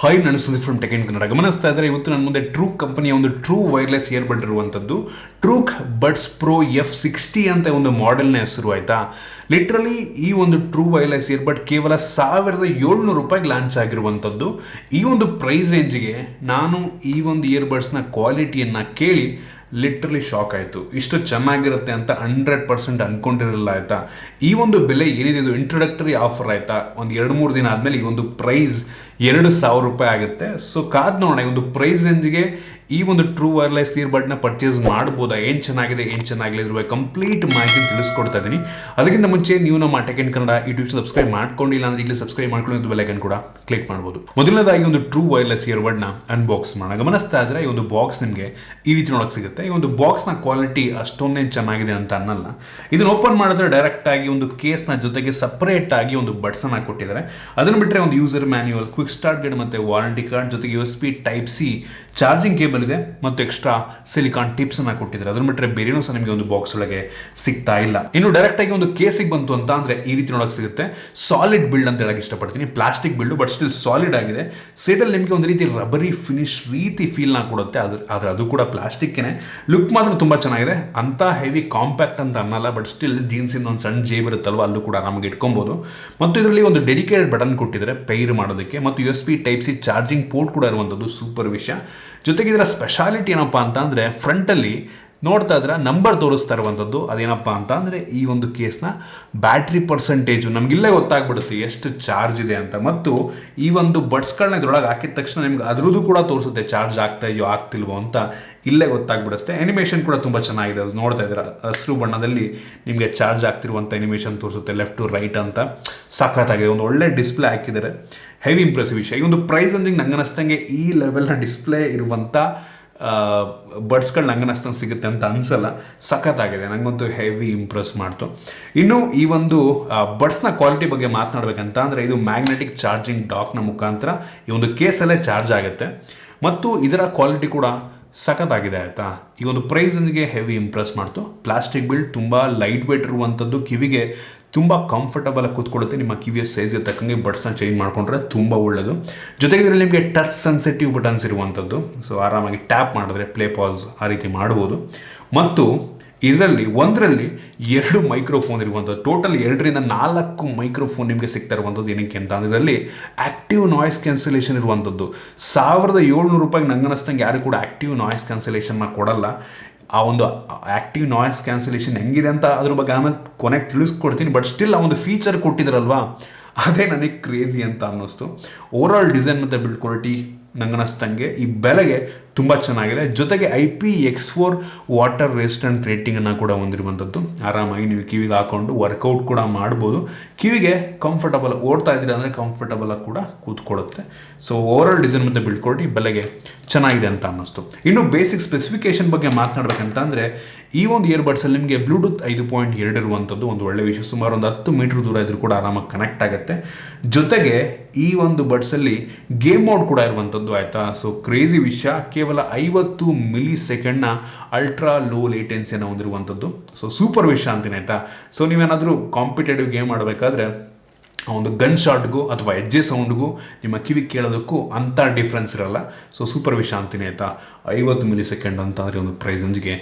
Hi, ನಾನು Sudeep from tech in Kannada. ಗಮನಿಸ್ತಾ ಇದ್ದಾರೆ ಇವತ್ತು ನನ್ನ ಮುಂದೆ ಟ್ರೂಕ್ ಕಂಪನಿಯ ಒಂದು ಟ್ರೂ ವೈರ್ಲೆಸ್ ಇಯರ್ಬಡ್ ಇರುವಂಥದ್ದು ಟ್ರೂಕ್ ಬಡ್ಸ್ ಪ್ರೋ F60 ಅಂತ ಒಂದು ಮಾಡೆಲ್ನ ಹೆಸರು. ಆಯಿತಾ, ಲಿಟ್ರಲಿ ಈ ಒಂದು ಟ್ರೂ ವೈರ್ಲೆಸ್ ಇಯರ್ಬಡ್ ಕೇವಲ ₹1,700 ಲಾಂಚ್ ಆಗಿರುವಂಥದ್ದು. ಈ ಒಂದು ಪ್ರೈಸ್ ರೇಂಜ್ಗೆ ನಾನು ಈ ಒಂದು ಇಯರ್ಬಡ್ಸ್ನ ಕ್ವಾಲಿಟಿಯನ್ನು ಕೇಳಿ ಲಿಟ್ರಲಿ ಶಾಕ್ ಆಯಿತು. ಇಷ್ಟು ಚೆನ್ನಾಗಿರುತ್ತೆ ಅಂತ 100% ಅಂದ್ಕೊಂಡಿರಲಿಲ್ಲ. ಆಯಿತಾ, ಈ ಒಂದು ಬೆಲೆ ಏನಿದೆ ಇದು ಇಂಟ್ರೊಡಕ್ಟರಿ ಆಫರ್. ಆಯಿತಾ, ಒಂದು 2-3 ದಿನ ಆದಮೇಲೆ ಈ ಒಂದು ಪ್ರೈಸ್ ₹2,000 ಆಗುತ್ತೆ. ಸೊ ಕಾದ್ ನೋಡೋಣ ಈ ಒಂದು ಪ್ರೈಸ್ ರೇಂಜ್ಗೆ ಈ ಒಂದು ಟ್ರೂ ವೈರ್ಲೆಸ್ ಇಯರ್ಬಡ್ನ ಪರ್ಚೇಸ್ ಮಾಡ್ಬೋದಾ, ಏನು ಚೆನ್ನಾಗಿದೆ ಏನು ಚೆನ್ನಾಗಿಲ್ಲ ಇರುವ ಕಂಪ್ಲೀಟ್ ಮಾಹಿತಿ ತಿಳಿಸ್ಕೊಡ್ತಾ ಇದ್ದೀನಿ. ಅದಕ್ಕಿಂತ ಮುಂಚೆ ನೀವು ನಮ್ಮ tech in Kannada YouTube subscribe ಮಾಡ್ಕೊಂಡಿಲ್ಲ ಅಂದ್ರೆ ಈಗಲೇ ಸಬ್ಸ್ಕ್ರೈಬ್ ಮಾಡ್ಕೊಂಡು ಬೆಲ್ ಐಕಾನ್ ಕೂಡ ಕ್ಲಿಕ್ ಮಾಡ್ಬೋದು. ಮೊದಲನೇದಾಗಿ ಒಂದು ಟ್ರೂ ವೈರ್ಲೆಸ್ ಇಯರ್ಬಡ್ನ ಅನ್ಬಾಕ್ಸ್ ಮಾಡೋಣ. ಗಮನಿಸ್ತಾ ಇದ್ರೆ ಈ ಒಂದು ಬಾಕ್ಸ್ ನಿಮಗೆ ಈ ರೀತಿ ನೋಡಕ್ಕೆ ಸಿಗುತ್ತೆ. ಈ ಒಂದು ಬಾಕ್ಸ್ನ ಕ್ವಾಲಿಟಿ ಅಷ್ಟೊಂದೇನು ಚೆನ್ನಾಗಿದೆ ಅಂತ ಅನ್ನಲ್ಲ. ಇದನ್ನ ಓಪನ್ ಮಾಡಿದ್ರೆ ಡೈರೆಕ್ಟ್ ಆಗಿ ಒಂದು ಕೇಸ್ನ ಜೊತೆಗೆ ಸಪರೇಟ್ ಆಗಿ ಒಂದು ಬಡ್ಸನ್ನ ಕೊಟ್ಟಿದ್ದಾರೆ. ಅದನ್ನು ಬಿಟ್ಟರೆ ಒಂದು user manual, quick start guide ಮತ್ತು ವಾರಂಟಿ ಕಾರ್ಡ್ ಜೊತೆಗೆ USB Type-C ಚಾರ್ಜಿಂಗ್ ಕೇಬಲ್ ಇದೆ ಮತ್ತು ಎಕ್ಸ್ಟ್ರಾ ಸಿಲಿಕಾನ್ ಟಿಪ್ಸ್ ಅನ್ನ ಕೊಟ್ಟಿದ್ದಾರೆ. ಅದನ್ನ ಬಿಟ್ಟರೆ ಬೇರೆನೂ ಸಹ ನಿಮಗೆ ಒಂದು ಬಾಕ್ಸ್ ಒಳಗೆ ಸಿಗ್ತಾ ಇಲ್ಲ. ಇನ್ನು ಡೈರೆಕ್ಟ್ ಆಗಿ ಒಂದು ಕೇಸಿಗೆ ಬಂತು ಅಂತ ಅಂದ್ರೆ ಈ ರೀತಿ ನೋಡಕ್ ಸಿಗುತ್ತೆ. ಸಾಲಿಡ್ ಬಿಲ್ಡ್ ಅಂತ ಹೇಳಕ್ ಇಷ್ಟಪಡ್ತೀನಿ. Plastic build but still solid ಆಗಿದೆ. ಸೈಡಲ್ಲಿ ನಿಮಗೆ ಒಂದು ರೀತಿ ರಬ್ಬರಿ ಫಿನಿಶ್ ರೀತಿ ಫೀಲ್ ನ ಕೊಡುತ್ತೆ. ಆದ್ರೆ ಅದು ಕೂಡ ಪ್ಲಾಸ್ಟಿಕ್ನೇ. ಲುಕ್ ಮಾತ್ರ ತುಂಬಾ ಚೆನ್ನಾಗಿದೆ. ಅಂತ ಹೆವಿ ಕಾಂಪ್ಯಾಕ್ಟ್ ಅಂತ ಅನ್ನಲ್ಲ, ಬಟ್ ಸ್ಟಿಲ್ ಜೀನ್ಸ್ ಇಂದ ಒಂದು ಸಣ್ಣ ಜೇಬ್ ಇರುತ್ತಲ್ವ ಅಲ್ಲೂ ಕೂಡ ನಮಗೆ ಇಟ್ಕೊಬಹುದು. ಮತ್ತು ಇದರಲ್ಲಿ ಒಂದು ಡೆಡಿಕೇಟೆಡ್ ಬಟನ್ ಕೊಟ್ಟಿದ್ದಾರೆ ಪೈರ್ ಮಾಡೋದಕ್ಕೆ ಮತ್ತು USB Type-C ಚಾರ್ಜಿಂಗ್ ಪೋರ್ಟ್ ಕೂಡ ಇರುವಂಥದ್ದು ಸೂಪರ್ ವಿಷಯ. ಜೊತೆಗೆ ಇದರ ಸ್ಪೆಷಾಲಿಟಿ ಏನಪ್ಪಾ ಅಂತ ಅಂದ್ರೆ ಫ್ರಂಟ್ ಅಲ್ಲಿ ನೋಡ್ತಾ ಇದ್ರೆ ನಂಬರ್ ತೋರಿಸ್ತಾ ಇರುವಂಥದ್ದು. ಅದೇನಪ್ಪ ಅಂತ ಅಂದರೆ ಈ ಒಂದು ಕೇಸ್ನ ಬ್ಯಾಟ್ರಿ ಪರ್ಸೆಂಟೇಜು ನಮಗಿಲ್ಲೇ ಗೊತ್ತಾಗ್ಬಿಡುತ್ತೆ ಎಷ್ಟು ಚಾರ್ಜ್ ಇದೆ ಅಂತ. ಮತ್ತು ಈ ಒಂದು ಬಡ್ಸ್ಗಳನ್ನ ಇದ್ರೊಳಗೆ ಹಾಕಿದ ತಕ್ಷಣ ನಿಮ್ಗೆ ಅದ್ರದ್ದು ಕೂಡ ತೋರಿಸುತ್ತೆ ಚಾರ್ಜ್ ಆಗ್ತಾ ಇದೆಯೋ ಆಗ್ತಿಲ್ವೋ ಅಂತ ಇಲ್ಲೇ ಗೊತ್ತಾಗ್ಬಿಡುತ್ತೆ. ಅನಿಮೇಷನ್ ಕೂಡ ತುಂಬ ಚೆನ್ನಾಗಿದೆ. ಅದು ನೋಡ್ತಾ ಇದ್ದೀರಾ ಹಸಿರು ಬಣ್ಣದಲ್ಲಿ ನಿಮಗೆ ಚಾರ್ಜ್ ಆಗ್ತಿರುವಂಥ ಅನಿಮೇಷನ್ ತೋರಿಸುತ್ತೆ ಲೆಫ್ಟ್ ಟು ರೈಟ್ ಅಂತ. ಸಖತ್ತಾಗಿದೆ. ಒಂದು ಒಳ್ಳೆ ಡಿಸ್ಪ್ಲೇ ಹಾಕಿದ್ದಾರೆ. ಹೆವಿ ಇಂಪ್ರೆಸಿವ್ ವಿಷಯ. ಈ ಒಂದು ಪ್ರೈಸ್ ಅಂದ್ರೆ ನಂಗೆ ಅನ್ನಿಸ್ತಂಗೆ ಈ ಲೆವೆಲ್ನ ಡಿಸ್ಪ್ಲೇ ಇರುವಂಥ ಬಡ್ಸ್ಗಳು ನಂಗೆ ಅನ್ನಿಸ್ತಂಗೆ ಸಿಗುತ್ತೆ ಅಂತ ಅನ್ಸಲ್ಲ. ಸಖತ್ತಾಗಿದೆ. ನನಗಂತೂ ಹೆವಿ ಇಂಪ್ರೆಸ್ ಮಾಡ್ತು. ಇನ್ನು ಈ ಒಂದು ಬಡ್ಸ್ನ ಕ್ವಾಲಿಟಿ ಬಗ್ಗೆ ಮಾತನಾಡಬೇಕಂತ ಅಂದರೆ ಇದು ಮ್ಯಾಗ್ನೆಟಿಕ್ ಚಾರ್ಜಿಂಗ್ ಡಾಕ್ನ ಮುಖಾಂತರ ಈ ಒಂದು ಕೇಸಲ್ಲೇ ಚಾರ್ಜ್ ಆಗುತ್ತೆ ಮತ್ತು ಇದರ ಕ್ವಾಲಿಟಿ ಕೂಡ ಸಖತ್ತಾಗಿದೆ. ಆಯಿತಾ, ಈ ಒಂದು ಪ್ರೈಸ್ಗೆ ಹೆವಿ ಇಂಪ್ರೆಸ್ ಮಾಡ್ತು. ಪ್ಲಾಸ್ಟಿಕ್ ಬಿಲ್ಡ್ ತುಂಬ ಲೈಟ್ ವೇಟ್ ಇರುವಂಥದ್ದು, ಕಿವಿಗೆ ತುಂಬ ಕಂಫರ್ಟಬಲ್ ಆಗಿ ಕೂತ್ಕೊಳ್ಳುತ್ತೆ. ನಿಮ್ಮ ಕಿವಿಯ ಸೈಜ್ಗೆ ತಕ್ಕಂಗೆ ಬಡ್ಸ್ನ ಚೇಂಜ್ ಮಾಡಿಕೊಂಡ್ರೆ ತುಂಬ ಒಳ್ಳೆಯದು. ಜೊತೆಗೆ ಇದರಲ್ಲಿ ನಿಮಗೆ ಟಚ್ ಸೆನ್ಸಿಟಿವ್ ಬಟನ್ಸ್ ಇರುವಂಥದ್ದು. ಸೊ ಆರಾಮಾಗಿ ಟ್ಯಾಪ್ ಮಾಡಿದ್ರೆ ಪ್ಲೇ ಪಾಸ್ ಆ ರೀತಿ ಮಾಡ್ಬೋದು. ಮತ್ತು ಇದರಲ್ಲಿ ಒಂದರಲ್ಲಿ 2 ಮೈಕ್ರೋಫೋನ್ ಇರುವಂಥದ್ದು. ಟೋಟಲ್ 2-4 ಮೈಕ್ರೋಫೋನ್ ನಿಮಗೆ ಸಿಗ್ತಾ ಇರುವಂಥದ್ದು. ಏನಕ್ಕೆ ಅಂತ ಅಂದರೆ ಇದರಲ್ಲಿ ಆ್ಯಕ್ಟಿವ್ ನಾಯ್ಸ್ ಕ್ಯಾನ್ಸಲೇಷನ್ ಇರುವಂಥದ್ದು. ₹1,700 ನಂಗೆ ಅನ್ನಿಸ್ತಂಗೆ ಯಾರು ಕೂಡ ಆ್ಯಕ್ಟಿವ್ ನಾಯ್ಸ್ ಕ್ಯಾನ್ಸಲೇಷನ್ನ ಕೊಡಲ್ಲ. ಆ ಒಂದು ಆ್ಯಕ್ಟಿವ್ ನಾಯ್ಸ್ ಕ್ಯಾನ್ಸಲೇಷನ್ ಹೆಂಗಿದೆ ಅಂತ ಅದ್ರ ಬಗ್ಗೆ ಆಮೇಲೆ ಕೊನೆಗೆ ತಿಳಿಸ್ಕೊಡ್ತೀನಿ. ಬಟ್ ಸ್ಟಿಲ್ ಆ ಒಂದು ಫೀಚರ್ ಕೊಟ್ಟಿದ್ದಾರಲ್ವಾ ಅದೇ ನನಗೆ ಕ್ರೇಜಿ ಅಂತ ಅನ್ನಿಸ್ತು. ಓವರ್ ಆಲ್ ಡಿಸೈನ್ ಮತ್ತು ಬಿಲ್ಡ್ ಕ್ವಾಲಿಟಿ ನಂಗೆ ಅನ್ನಿಸ್ತಂಗೆ ಈ ಬೆಲೆಗೆ ತುಂಬ ಚೆನ್ನಾಗಿದೆ. ಜೊತೆಗೆ IP-X4 ವಾಟರ್ ರೆಸಿಸ್ಟೆಂಟ್ ರೇಟಿಂಗನ್ನು ಕೂಡ ಹೊಂದಿರುವಂಥದ್ದು. ಆರಾಮಾಗಿ ನೀವು ಕಿವಿಗೆ ಹಾಕೊಂಡು ವರ್ಕೌಟ್ ಕೂಡ ಮಾಡ್ಬೋದು. ಕಿವಿಗೆ ಕಂಫರ್ಟಬಲ್ ಓಡ್ತಾ ಇದ್ದೀರಿ ಅಂದರೆ ಕಂಫರ್ಟಬಲ್ ಆಗಿ ಕೂಡ ಕೂತ್ಕೊಳ್ಳುತ್ತೆ. ಸೊ ಓವರ್ ಆಲ್ ಡಿಸೈನ್ ಮತ್ತು ಬಿಲ್ಡ್ ಕ್ವಾಲಿಟಿ ಬೆಲೆಗೆ ಚೆನ್ನಾಗಿದೆ ಅಂತ ಅನ್ನಿಸ್ತು. ಇನ್ನು ಬೇಸಿಕ್ ಸ್ಪೆಸಿಫಿಕೇಶನ್ ಬಗ್ಗೆ ಮಾತನಾಡಬೇಕಂತ ಅಂದರೆ ಈ ಒಂದು ಇಯರ್ಬಡ್ಸಲ್ಲಿ ನಿಮಗೆ ಬ್ಲೂಟೂತ್ 5.2 ಇರುವಂಥದ್ದು ಒಂದು ಒಳ್ಳೆ ವಿಷಯ. ಸುಮಾರು ಒಂದು 10 ಮೀಟರ್ ದೂರ ಇದ್ರೂ ಕೂಡ ಆರಾಮಾಗಿ ಕನೆಕ್ಟ್ ಆಗುತ್ತೆ. ಜೊತೆಗೆ ಈ ಒಂದು ಬಡ್ಸಲ್ಲಿ ಗೇಮ್ ಮೋಡ್ ಕೂಡ ಇರುವಂಥದ್ದು. ಆಯಿತಾ, ಸೊ ಕ್ರೇಜಿ ವಿಷಯ. ಕೇವಲ 50 ಮಿಲಿ ಸೆಕೆಂಡ್ನ ಅಲ್ಟ್ರಾ ಲೋ ಲೇಟೆನ್ಸಿಯನ್ನು ಹೊಂದಿರುವಂಥದ್ದು. ಸೊ ಸೂಪರ್ ವಿಷಯ ಅಂತೀನಿ. ಆಯಿತಾ, ಸೊ ನೀವೇನಾದರೂ ಕಾಂಪಿಟೇಟಿವ್ ಗೇಮ್ ಆಡಬೇಕಾದ್ರೆ ಆ ಒಂದು ಗನ್ ಶಾಟ್ಗೂ ಅಥವಾ ಹೆಜ್ಜೆ ಸೌಂಡ್ಗೂ ನಿಮ್ಮ ಕಿವಿ ಕೇಳೋದಕ್ಕೂ ಅಂಥ ಡಿಫ್ರೆನ್ಸ್ ಇರಲ್ಲ. ಸೊ ಸೂಪರ್ ವಿಷಯ ಅಂತೀನಿ. ಆಯಿತಾ, 50 ಮಿಲಿ ಸೆಕೆಂಡ್ ಅಂತ ಅಂದರೆ ಒಂದು ಪ್ರೈಸ್ ರೇಂಜ್ಗೆ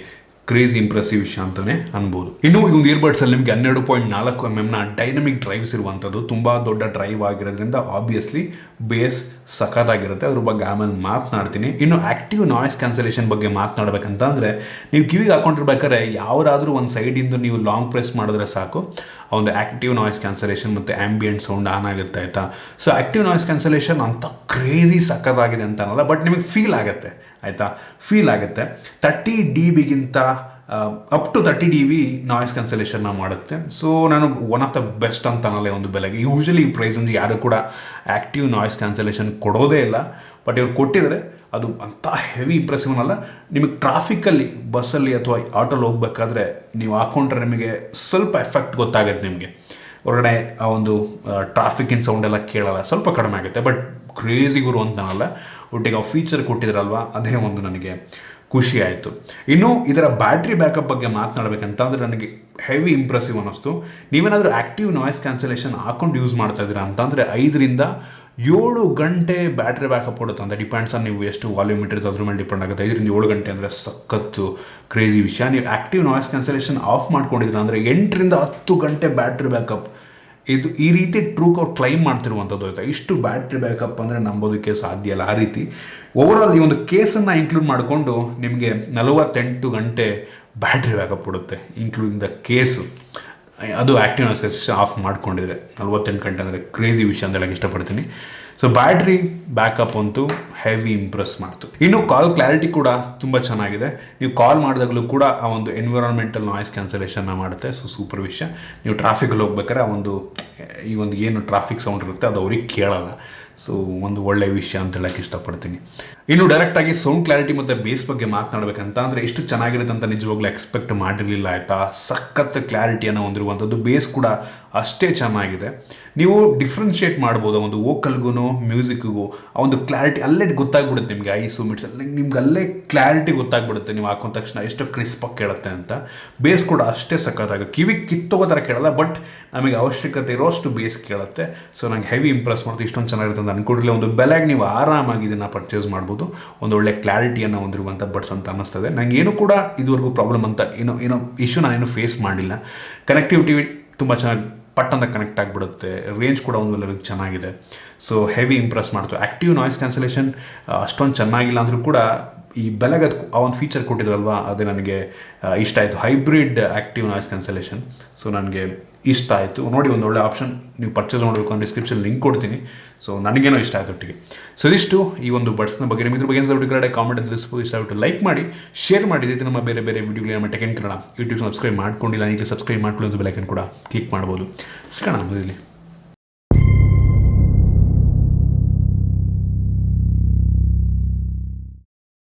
ಕ್ರೇಜಿ ಇಂಪ್ರೆಸಿವ್ ವಿಷಯ ಅಂತಲೇ ಅನ್ಬೋದು. ಇನ್ನು ಈ ಒಂದು ಇಯರ್ಬಡ್ಸಲ್ಲಿ ನಿಮಗೆ 12.4 mm ಡೈನಮಿಕ್ ಡ್ರೈವ್ಸ್ ಇರುವಂಥದ್ದು. ತುಂಬ ದೊಡ್ಡ ಡ್ರೈವ್ ಆಗಿರೋದ್ರಿಂದ ಆಬ್ವಿಯಸ್ಲಿ ಬೇಸ್ ಸಖತ್ತಾಗಿರುತ್ತೆ. ಅದ್ರ ಬಗ್ಗೆ ಆಮೇಲೆ ಮಾತನಾಡ್ತೀನಿ. ಇನ್ನು ಆ್ಯಕ್ಟಿವ್ ನಾಯ್ಸ್ ಕ್ಯಾನ್ಸಲೇಷನ್ ಬಗ್ಗೆ ಮಾತನಾಡಬೇಕಂತ ಅಂದರೆ ನೀವು ಕಿವಿಗೆ ಹಾಕೊಂಡಿರ್ಬೇಕಾದ್ರೆ ಯಾವುದಾದ್ರೂ ಒಂದು ಸೈಡಿಂದ ನೀವು ಲಾಂಗ್ ಪ್ರೆಸ್ ಮಾಡಿದ್ರೆ ಸಾಕು ಆ ಒಂದು ಆ್ಯಕ್ಟಿವ್ ನಾಯ್ಸ್ ಕ್ಯಾನ್ಸಲೇಷನ್ ಮತ್ತು ಆ್ಯಂಬಿಯೆಂಟ್ ಸೌಂಡ್ ಆನ್ ಆಗುತ್ತೆ. ಆಯಿತಾ, ಸೊ ಆ್ಯಕ್ಟಿವ್ ನಾಯ್ಸ್ ಕ್ಯಾನ್ಸಲೇಷನ್ ಅಂತ ಕ್ರೇಜಿ ಸಖತ್ತಾಗಿದೆ ಅಂತ ಅನ್ನಲ್ಲ, ಬಟ್ ನಿಮಗೆ ಫೀಲ್ ಆಗುತ್ತೆ. ಆಯಿತಾ, ಫೀಲ್ ಆಗುತ್ತೆ. 30 dBಗಿಂತ ಅಪ್ ಟು 30 dB ನಾಯ್ಸ್ ಕ್ಯಾನ್ಸಲೇಷನ್ನ ಮಾಡುತ್ತೆ. ಸೊ ನಾನು ಒನ್ ಆಫ್ ದ ಬೆಸ್ಟ್ ಅಂತ ಅನ್ನಲ್ಲ ಒಂದು ಬೆಲೆಗೆ. ಯೂಶಲಿ ಈ ಪ್ರೈಸಲ್ಲಿ ಯಾರು ಕೂಡ ಆ್ಯಕ್ಟಿವ್ ನಾಯ್ಸ್ ಕ್ಯಾನ್ಸಲೇಷನ್ ಕೊಡೋದೇ ಇಲ್ಲ, ಬಟ್ ಇವ್ರು ಕೊಟ್ಟಿದ್ದಾರೆ. ಅದು ಅಂಥ ಹೆವಿ ಇಂಪ್ರೆಸಿವ್ ಅನ್ನಲ್ಲ. ನಿಮಗೆ ಟ್ರಾಫಿಕಲ್ಲಿ ಬಸ್ಸಲ್ಲಿ ಅಥವಾ ಆಟೋಲ್ಲಿ ಹೋಗ್ಬೇಕಾದ್ರೆ ನೀವು ಹಾಕ್ಕೊಂಡ್ರೆ ನಿಮಗೆ ಸ್ವಲ್ಪ ಎಫೆಕ್ಟ್ ಗೊತ್ತಾಗುತ್ತೆ. ನಿಮಗೆ ಹೊರಗಡೆ ಆ ಒಂದು ಟ್ರಾಫಿಕ್ಕಿನ ಸೌಂಡೆಲ್ಲ ಕೇಳಲ್ಲ, ಸ್ವಲ್ಪ ಕಡಿಮೆ ಆಗುತ್ತೆ. ಬಟ್ ಕ್ರೇಜಿ ಗುರು ಅಂತ ಅನ್ನಲ್ಲ. ಒಟ್ಟಿಗೆ ಆ ಫೀಚರ್ ಕೊಟ್ಟಿದ್ರಲ್ವ ಅದೇ ಒಂದು ನನಗೆ ಖುಷಿ ಆಯಿತು. ಇನ್ನು ಇದರ ಬ್ಯಾಟ್ರಿ ಬ್ಯಾಕಪ್ ಬಗ್ಗೆ ಮಾತನಾಡಬೇಕಂತ ಅಂದರೆ ನನಗೆ ಹೆವಿ ಇಂಪ್ರೆಸಿವ್ ಅನ್ನಿಸ್ತು. ನೀವೇನಾದರೂ ಆ್ಯಕ್ಟಿವ್ ನಾಯ್ಸ್ ಕ್ಯಾನ್ಸಲೇಷನ್ ಹಾಕೊಂಡು ಯೂಸ್ ಮಾಡ್ತಾ ಇದ್ದೀರಾ ಅಂತಂದರೆ 5 ರಿಂದ 7 ಗಂಟೆ ಬ್ಯಾಟ್ರಿ ಬ್ಯಾಕಪ್ ಕೊಡುತ್ತೆ ಅಂತ ಡಿಪೆಂಡ್ಸ್ ಆನ್ ನೀವು ಎಷ್ಟು ವಾಲ್ಯೂಮ್ ಇಟ್ಟಿರ್ತೀವಿ ಅದ್ರ ಮೇಲೆ ಡಿಪೆಂಡ್ ಆಗುತ್ತೆ. 5 ರಿಂದ 7 ಗಂಟೆ ಅಂದರೆ ಸಖತ್ತು ಕ್ರೇಜಿ ವಿಷಯ. ನೀವು ಆ್ಯಕ್ಟಿವ್ ನಾಯ್ಸ್ ಕ್ಯಾನ್ಸಲೇಷನ್ ಆಫ್ ಮಾಡ್ಕೊಂಡಿದ್ರೆ ಅಂದರೆ 8 ರಿಂದ 10 ಗಂಟೆ ಬ್ಯಾಟ್ರಿ ಬ್ಯಾಕಪ್. ಇದು ಈ ರೀತಿ ಟ್ರೂಕ್ ಅವ್ರು ಕ್ಲೈಮ್ ಮಾಡ್ತಿರುವಂಥದ್ದು ಆಯಿತಾ. ಇಷ್ಟು ಬ್ಯಾಟ್ರಿ ಬ್ಯಾಕಪ್ ಅಂದರೆ ನಂಬೋದಕ್ಕೆ ಸಾಧ್ಯ ಇಲ್ಲ. ಆ ರೀತಿ ಓವರಾಲ್ ಈ ಒಂದು ಕೇಸನ್ನು ಇನ್ಕ್ಲೂಡ್ ಮಾಡಿಕೊಂಡು ನಿಮಗೆ 48 ಗಂಟೆ ಬ್ಯಾಟ್ರಿ ಬ್ಯಾಕಪ್ ಕೊಡುತ್ತೆ, ಇನ್ಕ್ಲೂಡಿಂಗ್ ದ ಕೇಸು. ಅದು ಆ್ಯಕ್ಟಿವ್ ನಾಯ್ಸ್ ಕ್ಯಾನ್ಸಲೇಷನ್ ಆಫ್ ಮಾಡ್ಕೊಂಡಿದ್ರೆ 48 ಗಂಟೆ ಅಂದರೆ ಕ್ರೇಜಿ ವಿಷಯ ಅಂತ ಹೇಳಕ್ಕೆ ಇಷ್ಟಪಡ್ತೀನಿ. ಸೊ ಬ್ಯಾಟ್ರಿ ಬ್ಯಾಕಪ್ ಅಂತೂ ಹೆವಿ ಇಂಪ್ರೆಸ್ ಮಾಡ್ತು. ಇನ್ನು ಕಾಲ್ ಕ್ಲಾರಿಟಿ ಕೂಡ ತುಂಬ ಚೆನ್ನಾಗಿದೆ. ನೀವು ಕಾಲ್ ಮಾಡಿದಾಗಲೂ ಕೂಡ ಆ ಒಂದು ಎನ್ವಿರಾನ್ಮೆಂಟಲ್ ನಾಯ್ಸ್ ಕ್ಯಾನ್ಸಲೇಷನ್ನ ಮಾಡುತ್ತೆ. ಸೊ ಸೂಪರ್ ವಿಷಯ. ನೀವು ಟ್ರಾಫಿಕಲ್ಲಿ ಹೋಗ್ಬೇಕಾದ್ರೆ ಈ ಒಂದು ಏನು ಟ್ರಾಫಿಕ್ ಸೌಂಡ್ ಇರುತ್ತೆ ಅದು ಅವ್ರಿಗೆ ಕೇಳಲ್ಲ. ಸೊ ಒಂದು ಒಳ್ಳೆಯ ವಿಷಯ ಅಂತ ಹೇಳಕ್ಕೆ ಇಷ್ಟಪಡ್ತೀನಿ. ಇನ್ನು ಡೈರೆಕ್ಟಾಗಿ ಸೌಂಡ್ ಕ್ಲಾರಿಟಿ ಮತ್ತು ಬೇಸ್ ಬಗ್ಗೆ ಮಾತನಾಡಬೇಕಂತ ಅಂದರೆ ಎಷ್ಟು ಚೆನ್ನಾಗಿರುತ್ತೆ ಅಂತ ನಿಜವಾಗ್ಲೂ ಎಕ್ಸ್ಪೆಕ್ಟ್ ಮಾಡಿರಲಿಲ್ಲ ಆಯಿತಾ. ಸಖತ್ ಕ್ಲಾರಿಟಿಯನ್ನು ಹೊಂದಿರುವಂಥದ್ದು, ಬೇಸ್ ಕೂಡ ಅಷ್ಟೇ ಚೆನ್ನಾಗಿದೆ. ನೀವು ಡಿಫ್ರೆನ್ಷಿಯೇಟ್ ಮಾಡ್ಬೋದು ಒಂದು ವೋಕಲ್ಗೂ ಮ್ಯೂಸಿಕ್ಗೂ. ಆ ಒಂದು ಕ್ಲಾರಿಟಿ ಅಲ್ಲೇ ಗೊತ್ತಾಗ್ಬಿಡುತ್ತೆ ನಿಮಗೆ. ಐಸು ಮಿಡ್ಸ್ ನಿಮ್ಗೆ ಅಲ್ಲೇ ಕ್ಲಾರಿಟಿ ಗೊತ್ತಾಗ್ಬಿಡುತ್ತೆ ನೀವು ಹಾಕೊಂಡ ತಕ್ಷಣ ಎಷ್ಟು ಕ್ರಿಸ್ಪಾಗಿ ಕೇಳುತ್ತೆ ಅಂತ. ಬೇಸ್ ಕೂಡ ಅಷ್ಟೇ ಸಖತ್ತಾಗಿ ಕಿವಿಗೆ ಕಿತ್ತೋಗೋ ಥರ ಕೇಳಲ್ಲ, ಬಟ್ ನಮಗೆ ಅವಶ್ಯಕತೆ ಇರೋಷ್ಟು ಬೇಸ್ ಕೇಳುತ್ತೆ. ಸೊ ನಂಗೆ ಹೆವಿ ಇಂಪ್ರೆಸ್ ಮಾಡ್ತೀವಿ. ಇಷ್ಟೊಂದು ಚೆನ್ನಾಗಿರುತ್ತೆ ಅಂತ ಅನ್ಕೊಡ್ಲಿ. ಒಂದು ಬೆಲೆಗೆ ನೀವು ಆರಾಮಾಗಿ ಇದನ್ನು ಪರ್ಚೇಸ್ ಮಾಡ್ಬೋದು. ಒಂದು ಒಳ್ಳೆ ಕ್ಲಾರಿಟಿಯನ್ನು ಹೊಂದಿರುವಂಥ ಬಡ್ಸ್ ಅಂತ ಅನ್ನಿಸ್ತದೆ. ನಂಗೆ ಏನು ಕೂಡ ಇದುವರೆಗೂ ಪ್ರಾಬ್ಲಮ್ ಅಂತ ಏನೋ ಇಶ್ಯೂ ನಾನೇನು ಫೇಸ್ ಮಾಡಿಲ್ಲ. ಕನೆಕ್ಟಿವಿಟಿ ತುಂಬ ಚೆನ್ನಾಗಿ ಪಟ್ಟಂತ ಕನೆಕ್ಟ್ ಆಗಿಬಿಡುತ್ತೆ. ರೇಂಜ್ ಕೂಡ ಒಂದು ಲೆವೆಲ್ ಚೆನ್ನಾಗಿದೆ. ಸೊ ಹೆವಿ ಇಂಪ್ರೆಸ್ ಮಾಡ್ತು. ಆ್ಯಕ್ಟಿವ್ ನಾಯ್ಸ್ ಕ್ಯಾನ್ಸಲೇಷನ್ ಅಷ್ಟೊಂದು ಚೆನ್ನಾಗಿಲ್ಲ ಅಂದರೂ ಕೂಡ ಈ ಬೆಲೆಗೆ ಆ ಒಂದು ಫೀಚರ್ ಕೊಟ್ಟಿದ್ರಲ್ವ ಅದೇ ನನಗೆ ಇಷ್ಟ ಆಯಿತು. Hybrid active noise cancellation. So ನನಗೆ ಇಷ್ಟ ಆಯಿತು. ನೋಡಿ, ಒಂದು ಒಳ್ಳೆ ಆಪ್ಷನ್. ನೀವು ಪರ್ಚೇಸ್ ಮಾಡಬೇಕು ಅಂತ ಡಿಸ್ಕ್ರಿಪ್ಷನ್ ಲಿಂಕ್ ಕೊಡ್ತೀನಿ. ಸೊ ನನಗೇನೋ ಇಷ್ಟ ಆಯಿತು ಒಟ್ಟಿಗೆ. ಸೊ ಇದಿಷ್ಟು ಈ ಒಂದು ಬಡ್ಸ್ನ ಬಗ್ಗೆ. ನಿಮ್ಮ ಇದ್ರ ಬಗ್ಗೆ ಏನು ಕಡೆ ಕಾಮೆಂಟ್ ತಿಳಿಸ್ಬೋದು. ಇಷ್ಟ ಆಯಿತು ಲೈಕ್ ಮಾಡಿ, ಶೇರ್ ಮಾಡಿ. ಇದೇ ನಮ್ಮ ಬೇರೆ ವಿಡಿಯೋಗಳು ನಮ್ಮ tech in Kannada YouTube subscribe ಮಾಡ್ಕೊಂಡಿಲ್ಲ, ಈಗಲೇ ಸಬ್ಸ್ಕ್ರೈಬ್ ಮಾಡ್ಕೊಳ್ಳೋದು, ಬೆಲ್ ಐಕನ್ ಕೂಡ ಕ್ಲಿಕ್ ಮಾಡ್ಬೋದು. ಸಿಗೋಣ ಮುಂದೆ.